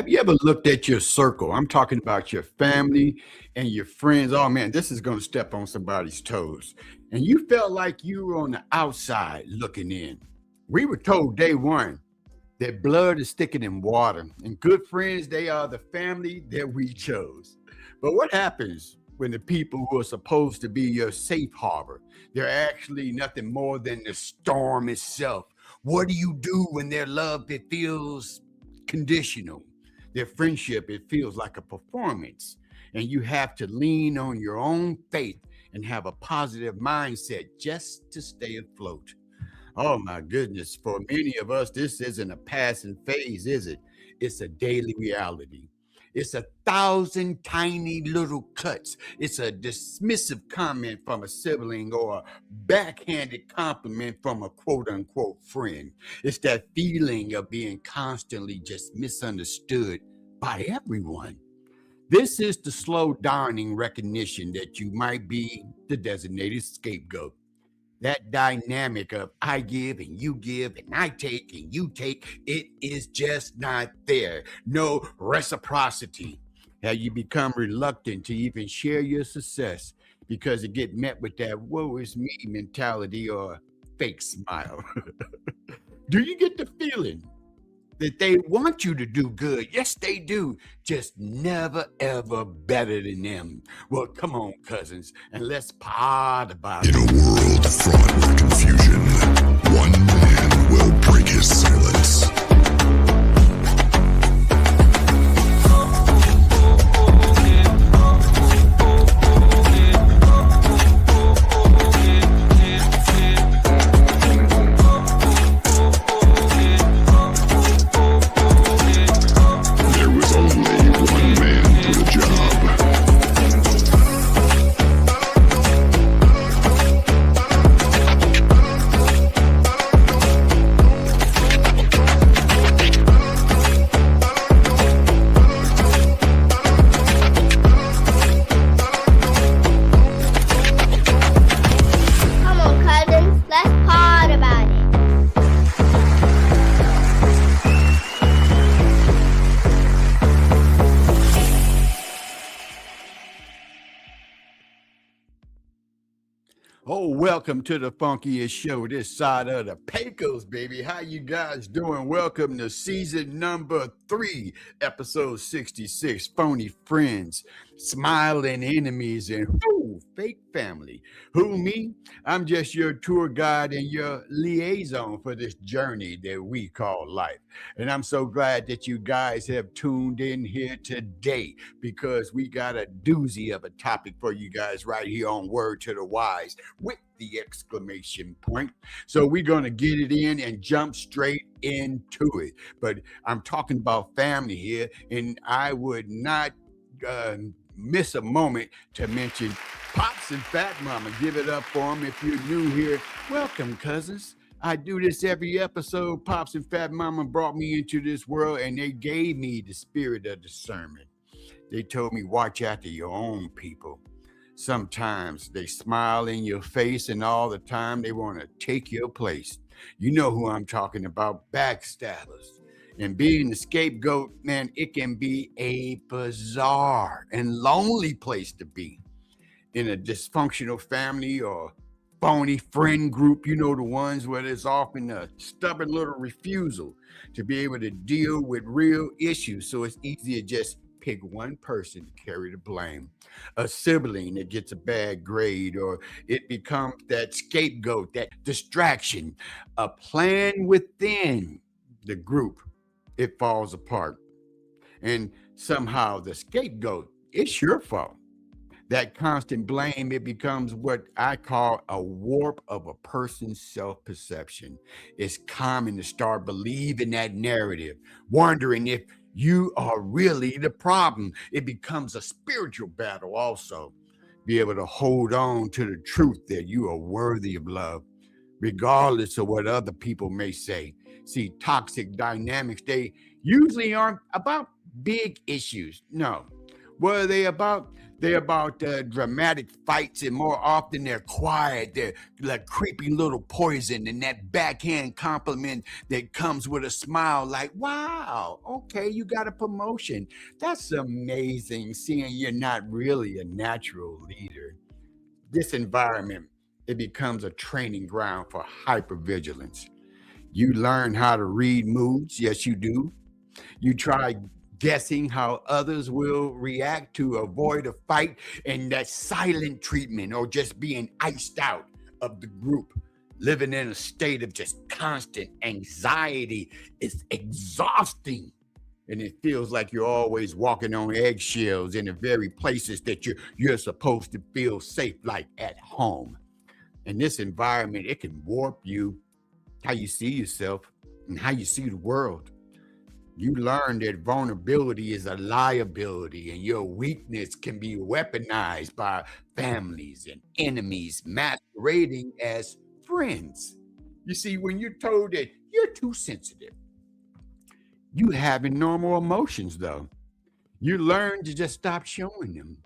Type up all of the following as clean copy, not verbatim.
Have you ever looked at your circle? I'm talking about your family and your friends. Oh man, this is going to step on somebody's toes. And you felt like you were on the outside looking in. We were told day one that blood is thicker than water, and good friends, they are the family that we chose. But what happens when the people who are supposed to be your safe harbor, they're actually nothing more than the storm itself? What do you do when their love, it feels conditional? Their friendship, it feels like a performance, and you have to lean on your own faith and have a positive mindset just to stay afloat. Oh my goodness. For many of us, this isn't a passing phase, is it? It's a daily reality. It's a thousand tiny little cuts. It's a dismissive comment from a sibling or a backhanded compliment from a quote unquote friend. It's that feeling of being constantly just misunderstood by everyone. This is the slow dawning recognition that you might be the designated scapegoat. That dynamic of I give and I take and you take, it is just not there. No reciprocity. How you become reluctant to even share your success because it get met with that woe is me mentality or fake smile. Do you get the feeling that they want you to do good? Yes, they do. Just never, ever better than them. Well, come on, cousins, and let's pod about In it. a world fraught with confusion, one man will break his silence. There was only one man for the job. Come on, cousins, let's pod about it. Oh, welcome to the funkiest show this side of the Pecos, baby. How you guys doing? Welcome to season number 3, episode 66. Phony friends, smiling enemies, and fake family. Who, me? I'm just your tour guide and your liaison for this journey that we call life. And I'm so glad that you guys have tuned in here today because we got a doozy of a topic for you guys right here on Word to the Wise with the exclamation point. So we're going to get it in and jump straight into it. But I'm talking about family here, and I would not miss a moment to mention Pops and Fat Mama. Give it up for them if you're new here. Welcome, cousins. I do this every episode. Pops and Fat Mama brought me into this world, and they gave me the spirit of discernment. They told me, watch after your own people. Sometimes they smile in your face, and all the time they want to take your place. You know who I'm talking about, backstabbers. And being the scapegoat, man, it can be a bizarre and lonely place to be. In a dysfunctional family or phony friend group, you know, the ones where there's often a stubborn little refusal to be able to deal with real issues. So it's easy to just pick one person to carry the blame. A sibling that gets a bad grade, or it becomes that scapegoat, that distraction, a plan within the group. It falls apart. And somehow the scapegoat, it's your fault. That constant blame, it becomes what I call a warp of a person's self-perception. It's common to start believing that narrative, wondering if you are really the problem. It becomes a spiritual battle also. Be able to hold on to the truth that you are worthy of love, regardless of what other people may say. See, toxic dynamics, they usually aren't about big issues. No. What are they about? They're about dramatic fights, and more often they're quiet. They're like creepy little poison, and that backhand compliment that comes with a smile like, wow, okay, you got a promotion. That's amazing, seeing you're not really a natural leader. This environment, it becomes a training ground for hypervigilance. You learn how to read moods. Yes, you do. You try guessing how others will react to avoid a fight, and that silent treatment or just being iced out of the group. Living in a state of just constant anxiety is exhausting. And it feels like you're always walking on eggshells in the very places that you're supposed to feel safe, like at home. In this environment, it can warp you, how you see yourself and how you see the world. You learn that vulnerability is a liability, and your weakness can be weaponized by families and enemies masquerading as friends. You see, when you're told that you're too sensitive, you having normal emotions, though. You learn to just stop showing them.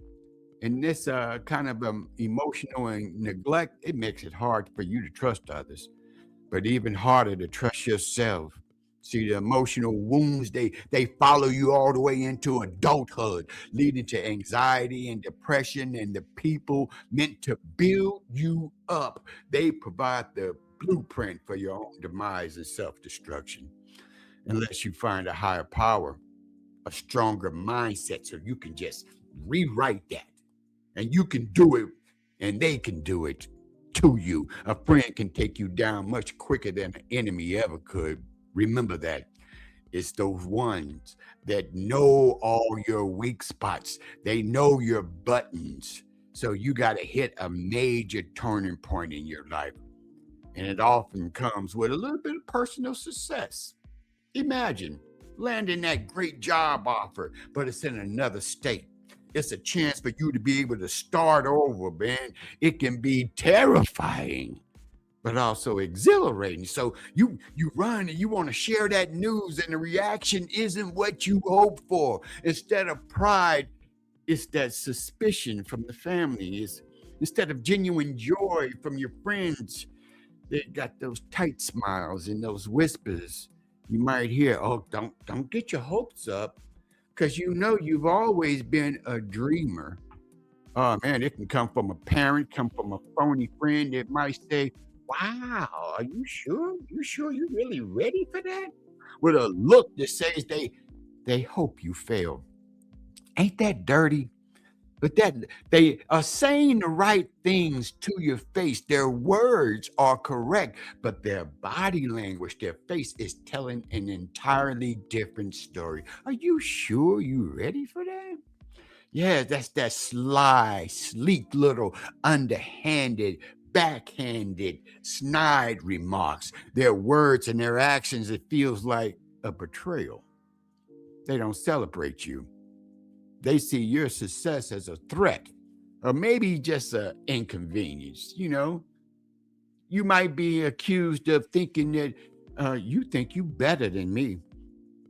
And this kind of emotional and neglect, it makes it hard for you to trust others, but even harder to trust yourself. See, the emotional wounds, they follow you all the way into adulthood, leading to anxiety and depression. And the people meant to build you up, they provide the blueprint for your own demise and self-destruction. Unless you find a higher power, a stronger mindset, so you can just rewrite that. And you can do it, and they can do it to you. A friend can take you down much quicker than an enemy ever could. Remember that. It's those ones that know all your weak spots. They know your buttons. So you got to hit a major turning point in your life. And it often comes with a little bit of personal success. Imagine landing that great job offer, but it's in another state. It's a chance for you to be able to start over, man. It can be terrifying, but also exhilarating. So you run and you want to share that news, and the reaction isn't what you hoped for. Instead of pride, it's that suspicion from the family. Instead of genuine joy from your friends, they got those tight smiles and those whispers. You might hear, "Oh, don't get your hopes up," because you know you've always been a dreamer. Oh man, it can come from a parent, come from a phony friend that might say, "Wow, are you sure? You sure you're really ready for that?" With a look that says they hope you fail. Ain't that dirty? But that they are saying the right things to your face. Their words are correct, but their body language, their face is telling an entirely different story. Are you sure you ready for that? Yeah, that's that sly, sleek little underhanded, backhanded, snide remarks. Their words and their actions, it feels like a betrayal. They don't celebrate you. They see your success as a threat, or maybe just an inconvenience. You might be accused of thinking that you think you better than me.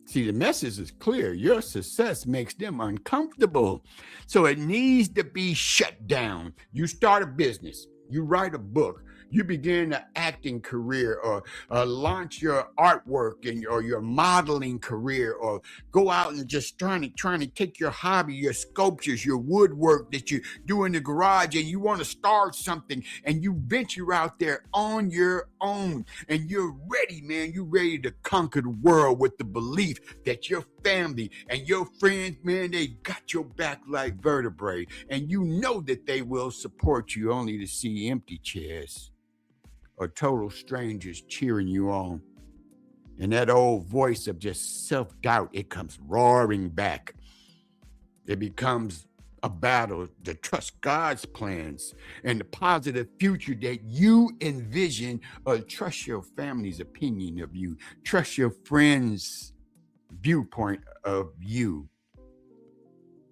See, the message is clear. Your success makes them uncomfortable. So it needs to be shut down. You start a business, you write a book, you begin an acting career, or launch your artwork or your modeling career, or go out and just trying to take your hobby, your sculptures, your woodwork that you do in the garage, and you want to start something, and you venture out there on your own, and you're ready, man. You're ready to conquer the world with the belief that your family and your friends, man, they got your back like vertebrae, and you know that they will support you, only to see empty chairs or total strangers cheering you on. And that old voice of just self-doubt, it comes roaring back. It becomes a battle to trust God's plans and the positive future that you envision, or trust your family's opinion of you, trust your friends' viewpoint of you.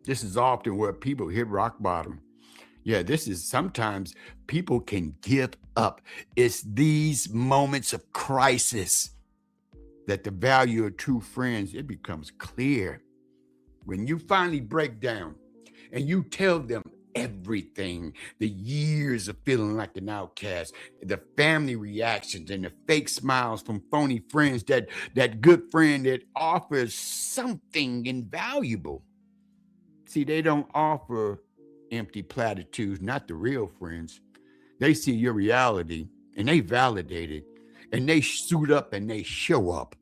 This is often where people hit rock bottom. Yeah, this is sometimes people can give up. It's these moments of crisis that the value of true friends, it becomes clear. When you finally break down and you tell them everything, the years of feeling like an outcast, the family reactions and the fake smiles from phony friends, that good friend that offers something invaluable. See, they don't offer empty platitudes, not the real friends. They see your reality and they validate it, and they suit up and they show up.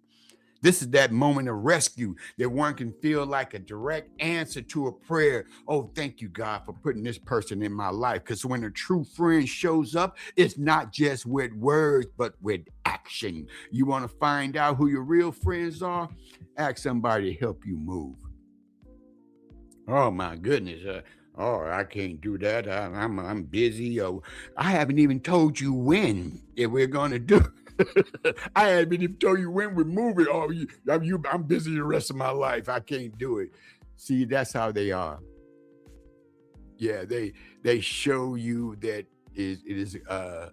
This is that moment of rescue that one can feel like a direct answer to a prayer. Oh, thank you, God, for putting this person in my life. Because when a true friend shows up, it's not just with words, but with action. You want to find out who your real friends are? Ask somebody to help you move. Oh, my goodness. Oh, I can't do that. I'm busy. Oh, I haven't even told you when if we're going to do. I haven't even told you when we're moving. Oh, I'm busy the rest of my life. I can't do it. See, that's how they are. Yeah, they show you that it is a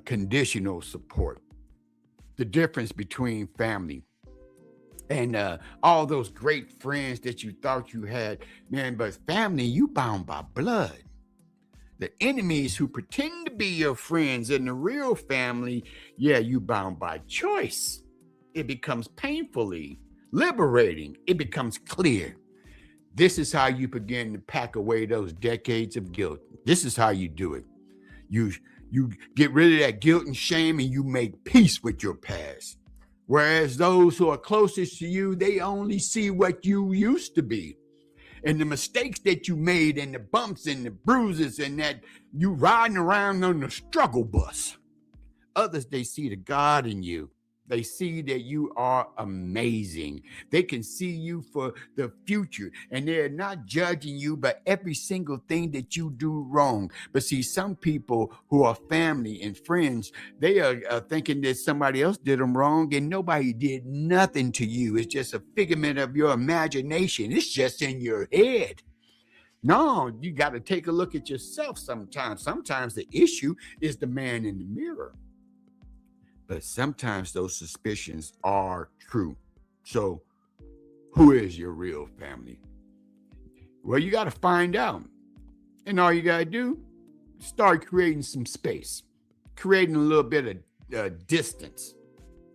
conditional support. The difference between family and all those great friends that you thought you had, man, but family, you bound by blood. The enemies who pretend to be your friends and the real family, yeah, you bound by choice. It becomes painfully liberating. It becomes clear. This is how you begin to pack away those decades of guilt. This is how you do it. You get rid of that guilt and shame, and you make peace with your past. Whereas those who are closest to you, they only see what you used to be. And the mistakes that you made and the bumps and the bruises and that you riding around on the struggle bus. Others, they see the God in you. They see that you are amazing. They can see you for the future, and they're not judging you by every single thing that you do wrong. But see, some people who are family and friends, they are thinking that somebody else did them wrong, and nobody did nothing to you. It's just a figment of your imagination. It's just in your head. No, you got to take a look at yourself sometimes. Sometimes the issue is the man in the mirror. But sometimes those suspicions are true. So, who is your real family? Well, you got to find out. And all you got to do, start creating some space, creating a little bit of distance.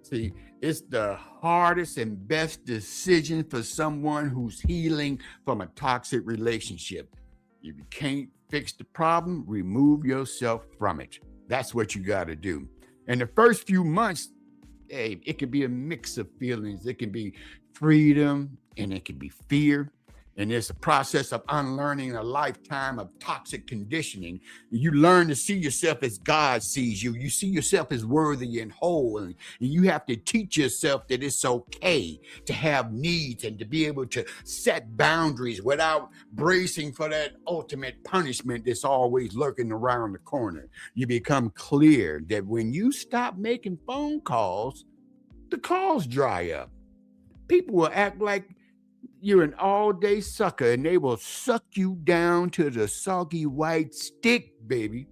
See, it's the hardest and best decision for someone who's healing from a toxic relationship. If you can't fix the problem, remove yourself from it. That's what you got to do. And the first few months, hey, it can be a mix of feelings. It can be freedom and it can be fear. And it's a process of unlearning a lifetime of toxic conditioning. You learn to see yourself as God sees you. You see yourself as worthy and whole. And you have to teach yourself that it's okay to have needs and to be able to set boundaries without bracing for that ultimate punishment that's always lurking around the corner. You become clear that when you stop making phone calls, the calls dry up. People will act like you're an all-day sucker, and they will suck you down to the soggy white stick, baby.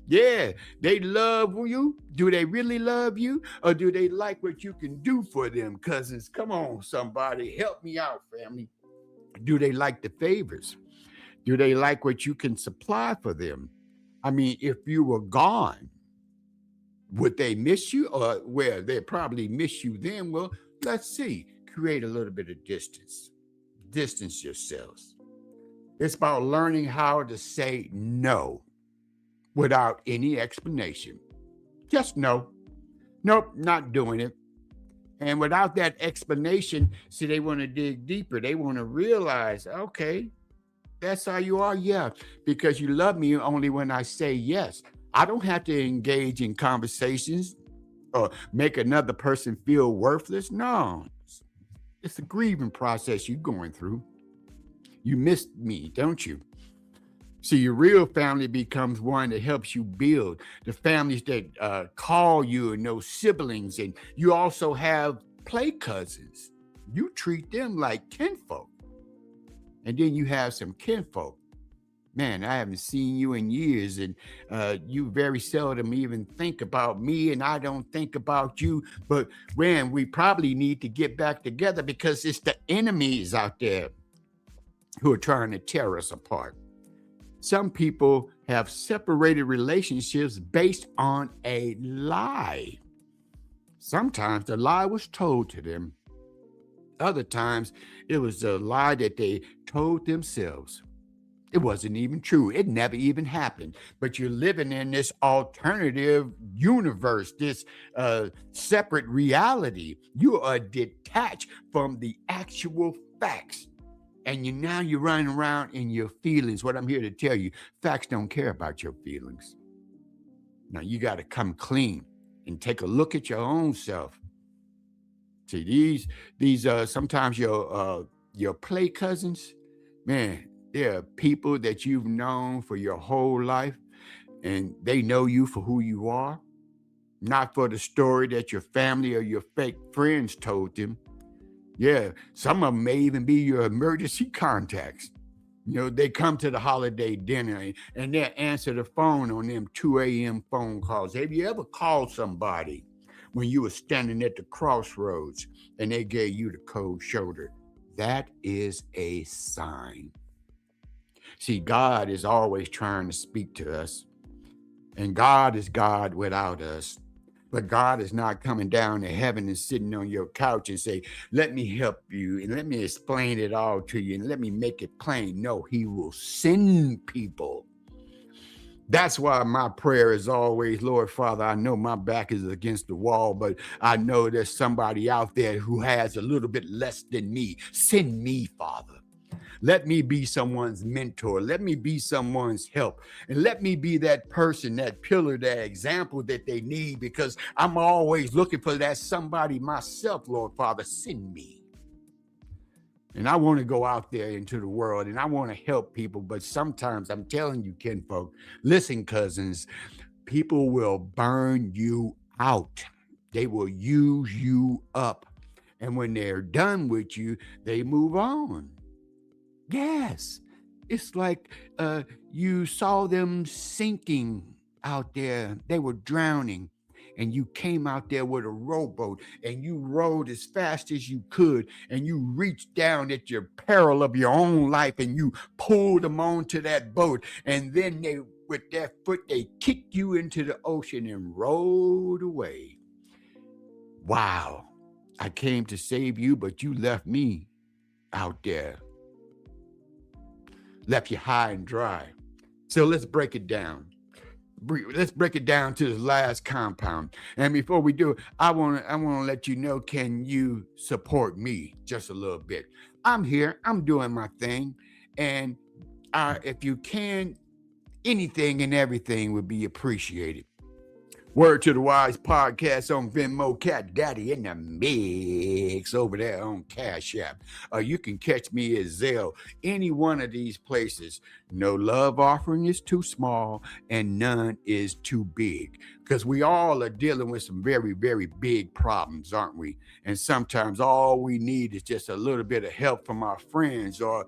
Yeah, they love you. Do they really love you? Or do they like what you can do for them, cousins? Come on, somebody. Help me out, family. Do they like the favors? Do they like what you can supply for them? I mean, if you were gone, would they miss you? Or, well, they probably miss you then. Well, let's see. Create a little bit of distance. Distance yourselves. It's about learning how to say no without any explanation. Just no. Nope, not doing it. And without that explanation, see, they want to dig deeper. They want to realize, okay, that's how you are. Yeah, because you love me only when I say yes. I don't have to engage in conversations or make another person feel worthless. No. It's a grieving process you're going through. You missed me, don't you? See, your real family becomes one that helps you build. The families that call you and those siblings, and you also have play cousins. You treat them like kinfolk. And then you have some kinfolk. Man, I haven't seen you in years, and you very seldom even think about me, and I don't think about you. But man, we probably need to get back together because it's the enemies out there. who are trying to tear us apart. Some people have separated relationships based on a lie. Sometimes the lie was told to them. Other times it was a lie that they told themselves. It wasn't even true. It never even happened. But you're living in this alternative universe, this separate reality. You are detached from the actual facts. And now you're running around in your feelings. What I'm here to tell you, facts don't care about your feelings. Now you got to come clean and take a look at your own self. See, these sometimes your play cousins, man, they're people that you've known for your whole life, and they know you for who you are, not for the story that your family or your fake friends told them. Yeah, some of them may even be your emergency contacts. They come to the holiday dinner and they'll answer the phone on them 2 a.m. phone calls. Have you ever called somebody when you were standing at the crossroads and they gave you the cold shoulder? That is a sign. See, God is always trying to speak to us, and God is God without us. But God is not coming down to heaven and sitting on your couch and say, let me help you and let me explain it all to you and let me make it plain. No, he will send people. That's why my prayer is always, Lord Father, I know my back is against the wall, but I know there's somebody out there who has a little bit less than me. Send me, Father. Let me be someone's mentor. Let me be someone's help. And let me be that person, that pillar, that example that they need, because I'm always looking for that somebody myself, Lord Father. Send me. And I want to go out there into the world and I want to help people. But sometimes I'm telling you, kinfolk, listen, cousins, people will burn you out. They will use you up. And when they're done with you, they move on. Yes, it's like you saw them sinking out there. They were drowning, and you came out there with a rowboat, and you rowed as fast as you could, and you reached down at your peril of your own life, and you pulled them onto that boat, and then they, with their foot, they kicked you into the ocean and rowed away. Wow, I came to save you, but you left me out there. Left you high and dry. So let's break it down. Let's break it down to the last compound. And before we do, I want to let you know, can you support me just a little bit? I'm here. I'm doing my thing. And if you can, anything and everything would be appreciated. Word to the Wise podcast on Venmo, Cat Daddy in the mix over there on Cash App. You can catch me at Zelle, any one of these places. No love offering is too small and none is too big, because we all are dealing with some very, very big problems, aren't we? And sometimes all we need is just a little bit of help from our friends, or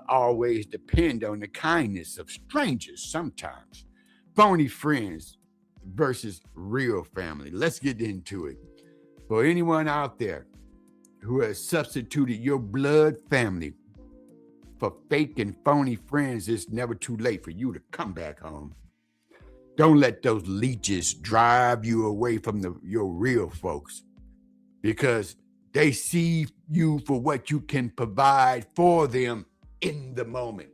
always depend on the kindness of strangers sometimes. Phony friends versus real family. Let's get into it. For anyone out there who has substituted your blood family for fake and phony friends, it's never too late for you to come back home. Don't let those leeches drive you away from your real folks, because they see you for what you can provide for them in the moment.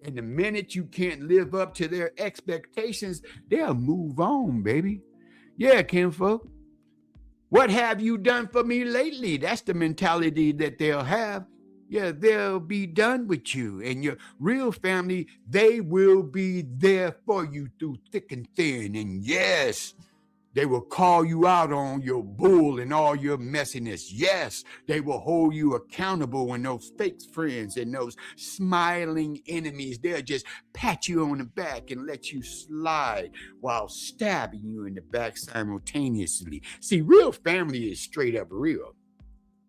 And the minute you can't live up to their expectations, they'll move on, baby. Yeah, kinfolk. What have you done for me lately? That's the mentality that they'll have. Yeah, they'll be done with you. And your real family, they will be there for you through thick and thin. And yes, they will call you out on your bull and all your messiness. Yes, they will hold you accountable when those fake friends and those smiling enemies, they'll just pat you on the back and let you slide while stabbing you in the back simultaneously. See, real family is straight up real.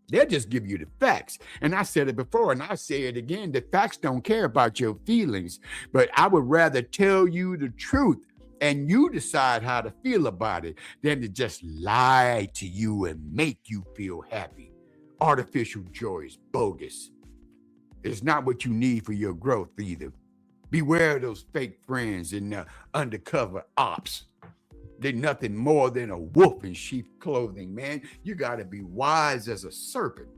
They'll just give you the facts. And I said it before, and I say it again, the facts don't care about your feelings. But I would rather tell you the truth and you decide how to feel about it than to just lie to you and make you feel happy. Artificial joy is bogus. It's not what you need for your growth either. Beware of those fake friends and undercover ops. They're nothing more than a wolf in sheep clothing, man. You got to be wise as a serpent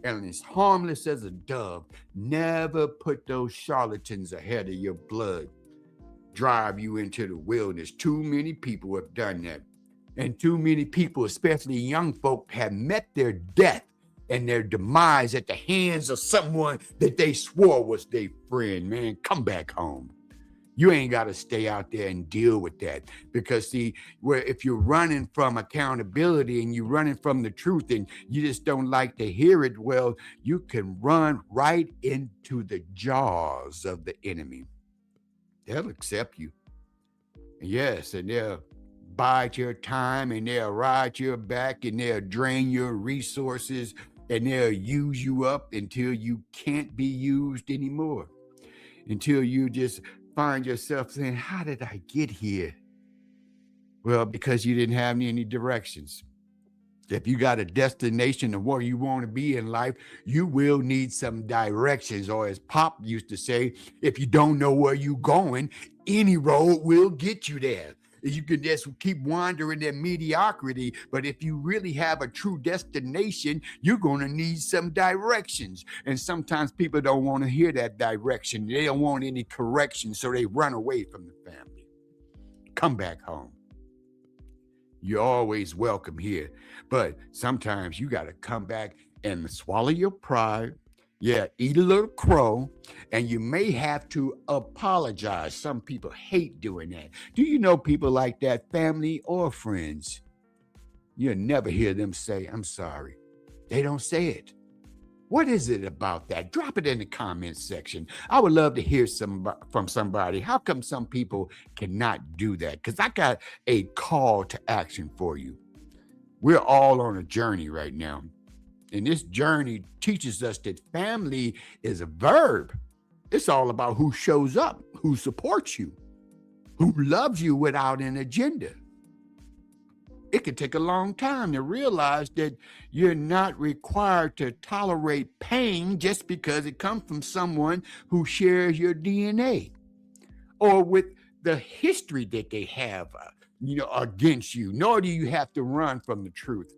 and as harmless as a dove. Never put those charlatans ahead of your blood. Drive you into the wilderness. Too many people have done that. And too many people, especially young folk, have met their death and their demise at the hands of someone that they swore was their friend. Man, come back home. You ain't got to stay out there and deal with that. Because see, where if you're running from accountability and you're running from the truth and you just don't like to hear it, well, you can run right into the jaws of the enemy. They'll accept you. Yes, and they'll bide your time and they'll ride your back and they'll drain your resources and they'll use you up until you can't be used anymore. Until you just find yourself saying, how did I get here? Well, because you didn't have any directions. If you got a destination of where you want to be in life, you will need some directions. Or as Pop used to say, if you don't know where you're going, any road will get you there. You can just keep wandering in mediocrity. But if you really have a true destination, you're going to need some directions. And sometimes people don't want to hear that direction. They don't want any correction, so they run away from the family. Come back home. You're always welcome here. But sometimes you got to come back and swallow your pride. Yeah, eat a little crow, and you may have to apologize. Some people hate doing that. Do you know people like that, family or friends? You'll never hear them say, I'm sorry. They don't say it. What is it about that? Drop it in the comments section. I would love to hear from somebody. How come some people cannot do that? Because I got a call to action for you. We're all on a journey right now. And this journey teaches us that family is a verb. It's all about who shows up, who supports you, who loves you without an agenda. It can take a long time to realize that you're not required to tolerate pain just because it comes from someone who shares your DNA or with the history that they have, against you, nor do you have to run from the truth.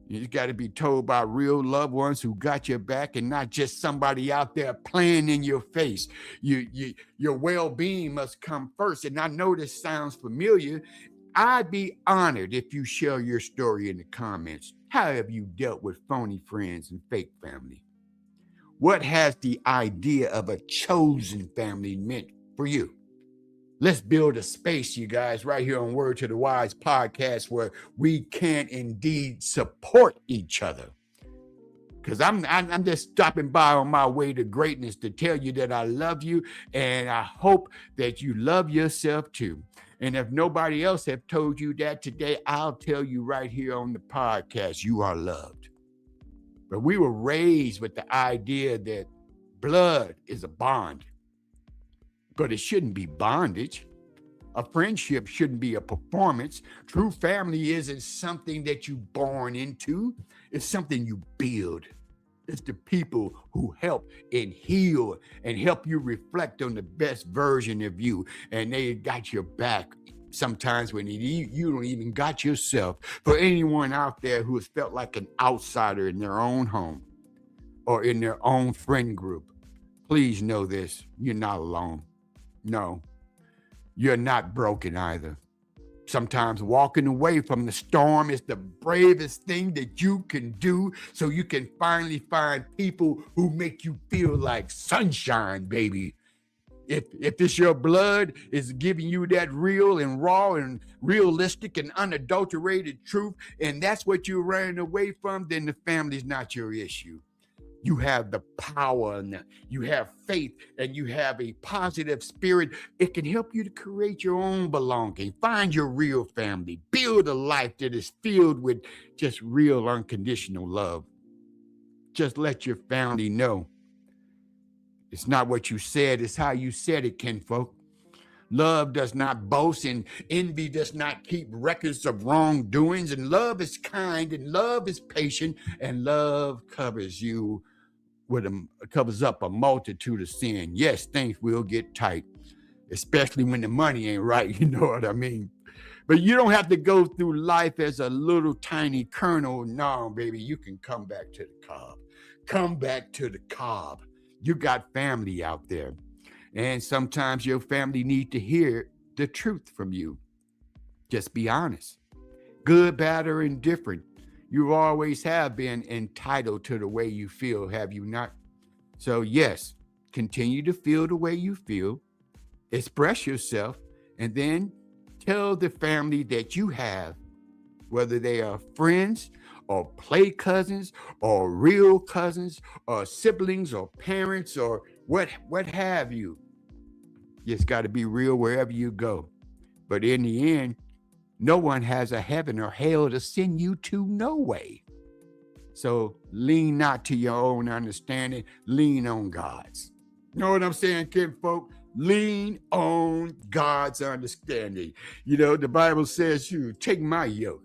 You got to be told by real loved ones who got your back and not just somebody out there playing in your face. Your well-being must come first. And I know this sounds familiar. I'd be honored if you share your story in the comments. How have you dealt with phony friends and fake family? What has the idea of a chosen family meant for you? Let's build a space, you guys, right here on Word to the Wise podcast where we can indeed support each other. Because I'm just stopping by on my way to greatness to tell you that I love you, and I hope that you love yourself too. And if nobody else have told you that today, I'll tell you right here on the podcast, you are loved. But we were raised with the idea that blood is a bond. But it shouldn't be bondage. A friendship shouldn't be a performance. True family isn't something that you're born into. It's something you build. It's the people who help and heal and help you reflect on the best version of you. And they got your back sometimes when you don't even got yourself. For anyone out there who has felt like an outsider in their own home or in their own friend group, please know this, you're not alone. No, you're not broken either. Sometimes walking away from the storm is the bravest thing that you can do so you can finally find people who make you feel like sunshine, baby. If it's your blood is giving you that real and raw and realistic and unadulterated truth, and that's what you're running away from, then the family's not your issue. You have the power and you have faith and you have a positive spirit. It can help you to create your own belonging. Find your real family. Build a life that is filled with just real unconditional love. Just let your family know. It's not what you said, it's how you said it, kinfolk. Love does not boast, and envy does not keep records of wrongdoings, and love is kind, and love is patient, and love covers you covers up a multitude of sin. Yes, things will get tight, especially when the money ain't right. You know what I mean? But you don't have to go through life as a little tiny kernel. No, baby, you can come back to the cob. Come back to the cob. You got family out there. And sometimes your family need to hear the truth from you. Just be honest. Good, bad, or indifferent. You always have been entitled to the way you feel, have you not? So yes, continue to feel the way you feel. Express yourself, and then tell the family that you have, whether they are friends or play cousins or real cousins or siblings or parents or what have you. It's got to be real wherever you go. But in the end, no one has a heaven or hell to send you to, no way. So lean not to your own understanding, lean on God's. You know what I'm saying, kinfolk? Lean on God's understanding. You know, the Bible says, you take my yoke.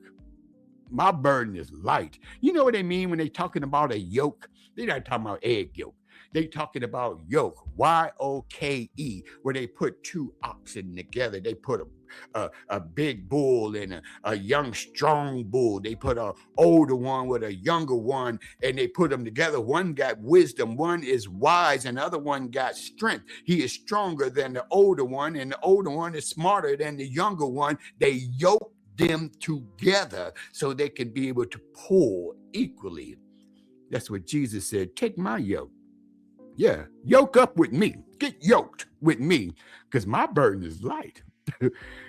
My burden is light. You know what they mean when they talking about a yoke? They're not talking about egg yolk. They talking about yoke, Y-O-K-E, where they put two oxen together. They put a big bull and a young, strong bull. They put an older one with a younger one, and they put them together. One got wisdom, one is wise, and the other one got strength. He is stronger than the older one, and the older one is smarter than the younger one. They yoke them together so they can be able to pull equally. That's what Jesus said. Take my yoke. Yeah, yoke up with me. Get yoked with me, because my burden is light.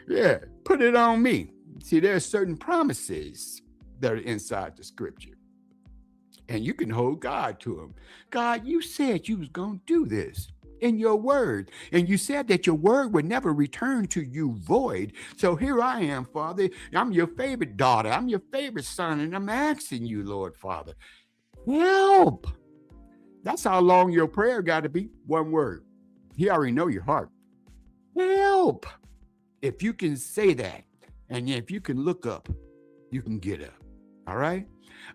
Yeah, put it on me. See, there are certain promises that are inside the scripture, and you can hold God to them. God, you said you was going to do this in your word, and you said that your word would never return to you void. So here I am, Father. I'm your favorite daughter. I'm your favorite son, and I'm asking you, Lord Father, help. That's how long your prayer got to be. One word. He already know your heart. Help. If you can say that, and if you can look up, you can get up. All right?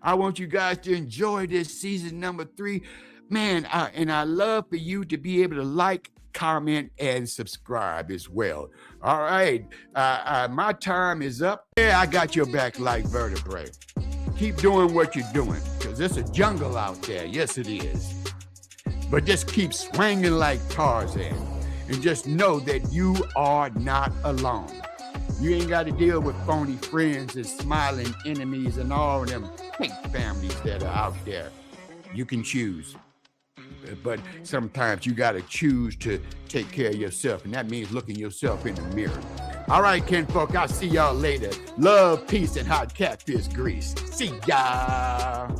I want you guys to enjoy this season number 3. Man, and I love for you to be able to like, comment, and subscribe as well. All right. My time is up. Yeah, I got your back like vertebrae. Keep doing what you're doing, because it's a jungle out there. Yes, it is. But just keep swinging like Tarzan, and just know that you are not alone. You ain't got to deal with phony friends and smiling enemies and all of them fake families that are out there. You can choose. But sometimes you got to choose to take care of yourself, and that means looking yourself in the mirror. All right, kinfolk, I'll see y'all later. Love, peace, and hot catfish grease. See ya.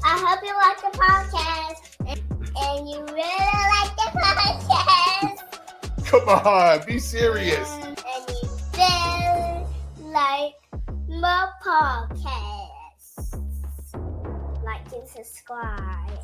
I hope you like the podcast and you really like the podcast. Come on, be serious. And you really like my podcast. Like and subscribe.